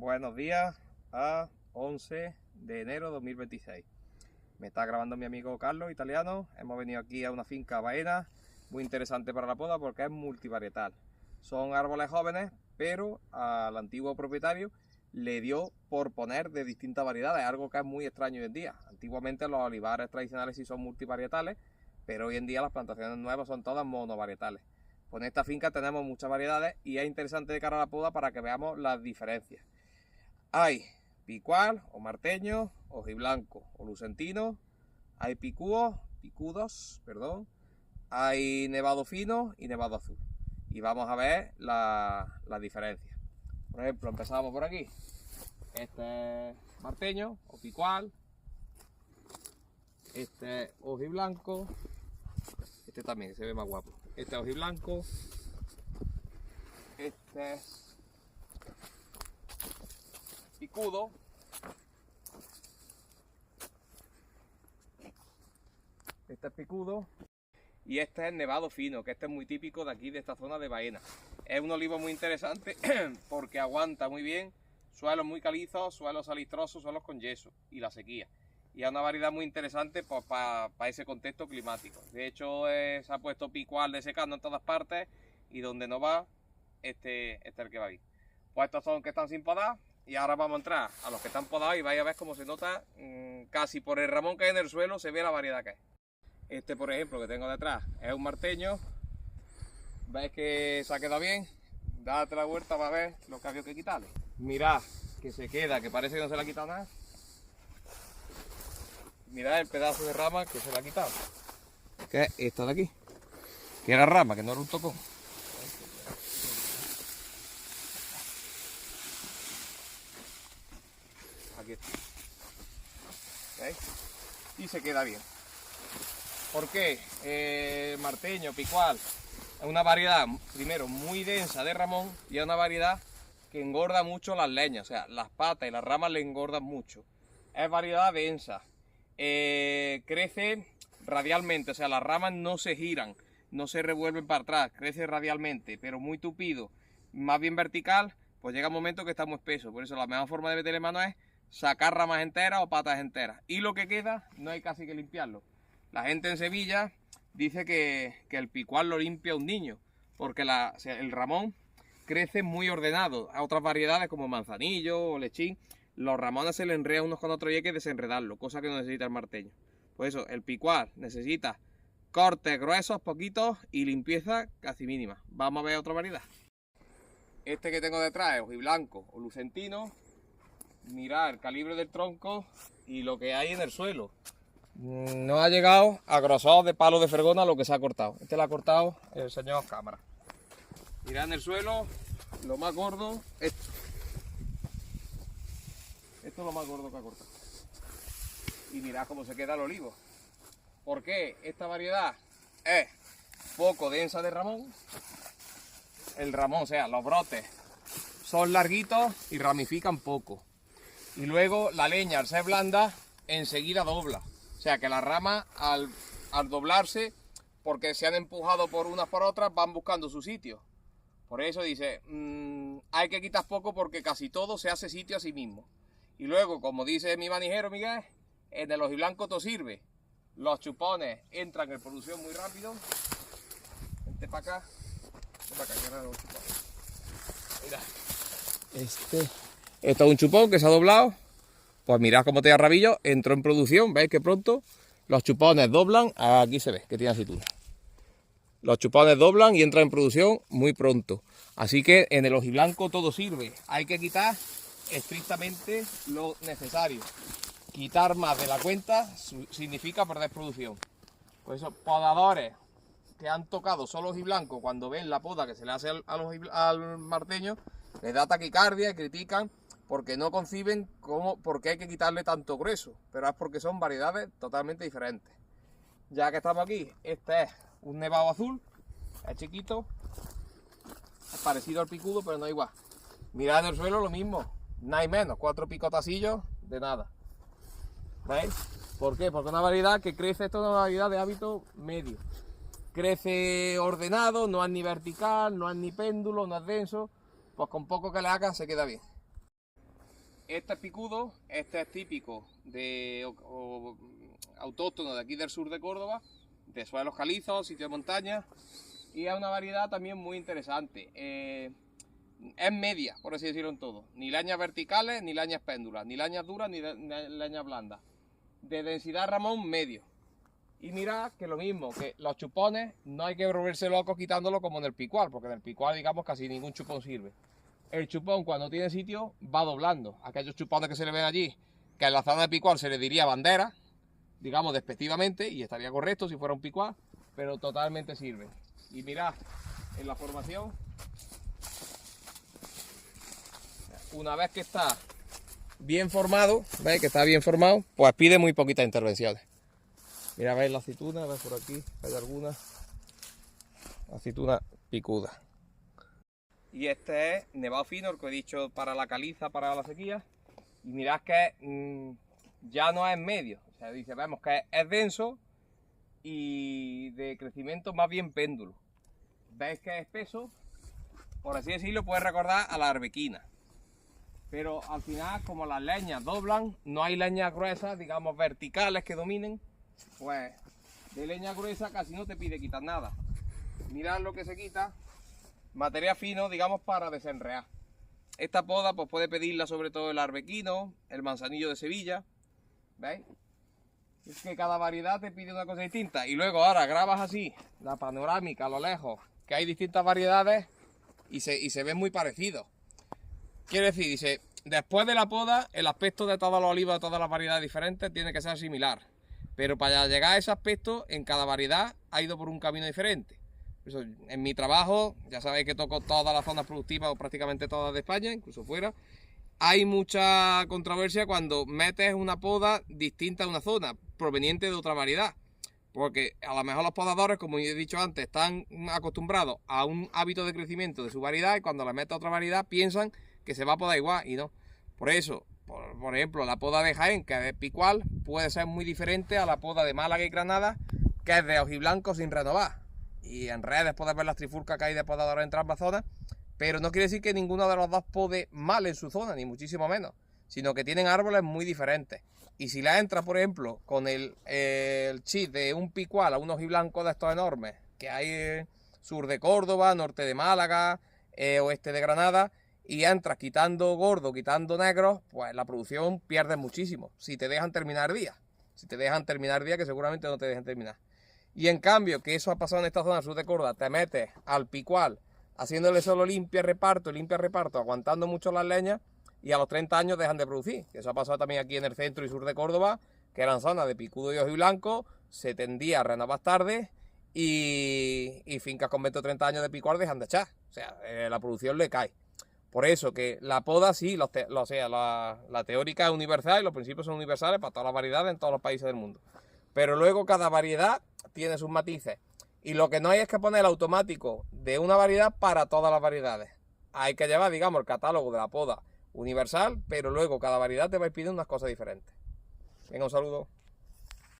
Buenos días a 11 de enero de 2026. Me está grabando mi amigo Carlos, italiano. Hemos venido aquí a una finca baena, muy interesante para la poda porque es multivarietal. Son árboles jóvenes, pero al antiguo propietario le dio por poner de distintas variedades, algo que es muy extraño hoy en día. Antiguamente los olivares tradicionales sí son multivarietales, pero hoy en día las plantaciones nuevas son todas monovarietales. Pues en esta finca tenemos muchas variedades y es interesante de cara a la poda para que veamos las diferencias. Hay picual o marteño, hojiblanco o lucentino, hay picudos, perdón, hay nevado fino y nevado azul. Y vamos a ver las diferencias. Por ejemplo, empezamos por aquí. Este es marteño o picual, este es hojiblanco, este también se ve más guapo. Este es hojiblanco, este es picudo, este es picudo y este es nevado fino, que este es muy típico de aquí, de esta zona de Baena. Es un olivo muy interesante porque aguanta muy bien suelos muy calizos, suelos salistrosos, suelos con yeso y la sequía. Y es una variedad muy interesante pues, para ese contexto climático. De hecho, se ha puesto picual de secano en todas partes y donde no va, este es el que va ahí. Pues estos son los que están sin podar y ahora vamos a entrar a los que están podados y vais a ver cómo se nota casi por el ramón que hay en el suelo, se ve la variedad que es. Este, por ejemplo, que tengo detrás, es un marteño. ¿Veis que se ha quedado bien? Date la vuelta para ver lo que había que quitarle. Mirad que se queda, que parece que no se le ha quitado nada. Mirad el pedazo de rama que se le ha quitado. Que es esta de aquí. Que era rama, que no era un tocón. Aquí está. ¿Veis? Y se queda bien. ¿Por qué? Marteño, picual, es una variedad, primero, muy densa de ramón y es una variedad que engorda mucho las leñas, o sea, las patas y las ramas le engordan mucho. Es variedad densa, crece radialmente, o sea, las ramas no se giran, no se revuelven para atrás, crece radialmente, pero muy tupido, más bien vertical, pues llega un momento que está muy espeso. Por eso la mejor forma de meterle mano es sacar ramas enteras o patas enteras. Y lo que queda no hay casi que limpiarlo. La gente en Sevilla dice que el picual lo limpia un niño, porque el ramón crece muy ordenado. A otras variedades como manzanillo o lechín, los ramones se le enredan unos con otros y hay que desenredarlo, cosa que no necesita el marteño. Por eso el picual necesita cortes gruesos, poquitos y limpieza casi mínima. Vamos a ver otra variedad. Este que tengo detrás es hojiblanco o lucentino. Mirad el calibre del tronco y lo que hay en el suelo. No ha llegado a grosor de palo de fregona lo que se ha cortado. Este lo ha cortado el señor cámara. Mirad en el suelo, lo más gordo, esto es lo más gordo que ha cortado. Y mirad cómo se queda el olivo. ¿Por qué? Esta variedad es poco densa de ramón. El ramón, o sea, los brotes son larguitos y ramifican poco. Y luego la leña, al ser blanda, enseguida dobla. O sea que las ramas al doblarse, porque se han empujado por unas por otras, van buscando su sitio. Por eso dice, hay que quitar poco porque casi todo se hace sitio a sí mismo. Y luego, como dice mi manijero Miguel, en el hojiblanco todo sirve. Los chupones entran en producción muy rápido. Vente para acá. Vente para acá, que ahora los chupones. Mira. Esto es un chupón que se ha doblado. Pues mirad cómo te rabillo, entró en producción, veis que pronto los chupones doblan, aquí se ve que tiene aceituna. Los chupones doblan y entran en producción muy pronto. Así que en el hojiblanco todo sirve, hay que quitar estrictamente lo necesario. Quitar más de la cuenta significa perder producción. Por eso podadores que han tocado solo hojiblanco, cuando ven la poda que se le hace al marteño, les da taquicardia y critican porque no conciben por qué hay que quitarle tanto grueso, pero es porque son variedades totalmente diferentes. Ya que estamos aquí, este es un nevado azul, es chiquito, es parecido al picudo, pero no igual. Mirad en el suelo lo mismo, nada y menos, 4 picotacillos de nada. ¿Veis? ¿Por qué? Porque es una variedad que crece, esto es una variedad de hábito medio. Crece ordenado, no es ni vertical, no es ni péndulo, no es denso, pues con poco que le haga se queda bien. este es picudo, este es típico de autóctono de aquí del sur de Córdoba, de suelos calizos, sitios de montaña, y es una variedad también muy interesante. Es media, por así decirlo en todo. Ni leñas verticales, ni leñas péndulas, ni leñas duras, ni leñas blandas. De densidad ramón medio. Y mirad que lo mismo, que los chupones no hay que volverse loco quitándolo como en el picual, porque en el picual, digamos, casi ningún chupón sirve. El chupón, cuando tiene sitio, va doblando. Aquellos chupones que se le ven allí, que en la zona de picual se le diría bandera, digamos despectivamente, y estaría correcto si fuera un picual, pero totalmente sirve. Y mirad, en la formación, una vez que está bien formado, ¿veis que está bien formado? Pues pide muy poquitas intervenciones. Mira, veis la aceituna, veis por aquí, hay alguna aceituna picuda. Y este es nevado fino, el que he dicho para la caliza, para la sequía. Y mirad que ya no es medio, o sea, dice, vemos que es denso y de crecimiento más bien péndulo. Veis que es espeso, por así decirlo, puede recordar a la arbequina. Pero al final, como las leñas doblan, no hay leñas gruesas, digamos verticales que dominen, pues de leña gruesa casi no te pide quitar nada. Mirad lo que se quita, material fino, digamos, para desenrear. Esta poda pues puede pedirla sobre todo el arbequino, el manzanillo de Sevilla, ¿veis? Es que cada variedad te pide una cosa distinta. Y luego ahora grabas así la panorámica a lo lejos, que hay distintas variedades y se ven muy parecidos. Quiere decir, dice, después de la poda, el aspecto de todos los olivos, de todas las variedades diferentes, tiene que ser similar. Pero para llegar a ese aspecto, en cada variedad ha ido por un camino diferente. Eso, en mi trabajo, ya sabéis que toco todas las zonas productivas o prácticamente todas de España, incluso fuera. Hay mucha controversia cuando metes una poda distinta a una zona, proveniente de otra variedad. Porque a lo mejor los podadores, como he dicho antes, están acostumbrados a un hábito de crecimiento de su variedad y cuando le metes a otra variedad piensan que se va a podar igual y no. Por eso, por ejemplo, la poda de Jaén, que es picual, puede ser muy diferente a la poda de Málaga y Granada, que es de hojiblanco sin renovar. Y en redes puedes ver las trifulcas que hay de podadores entre ambas zonas, pero no quiere decir que ninguno de los dos pode mal en su zona, ni muchísimo menos, sino que tienen árboles muy diferentes. Y si la entras, por ejemplo, con el chip de un picual a un hojiblanco de estos enormes, que hay sur de Córdoba, norte de Málaga, oeste de Granada, y entras quitando gordo, quitando negros, pues la producción pierde muchísimo. Si te dejan terminar día. Si te dejan terminar día, que seguramente no te dejan terminar. Y en cambio, que eso ha pasado en esta zona sur de Córdoba, te metes al picual haciéndole solo limpia reparto, aguantando mucho las leñas, y a los 30 años dejan de producir. Eso ha pasado también aquí en el centro y sur de Córdoba, que eran zonas de picudo y hojiblanco, se tendía a renovar tarde, y fincas con 20 o 30 años de picual dejan de echar. O sea, la producción le cae. Por eso que la poda sí, la teórica es universal y los principios son universales para todas las variedades en todos los países del mundo. Pero luego cada variedad tiene sus matices. Y lo que no hay es que poner el automático de una variedad para todas las variedades. Hay que llevar, digamos, el catálogo de la poda universal, pero luego cada variedad te va a pedir unas cosas diferentes. Venga, un saludo.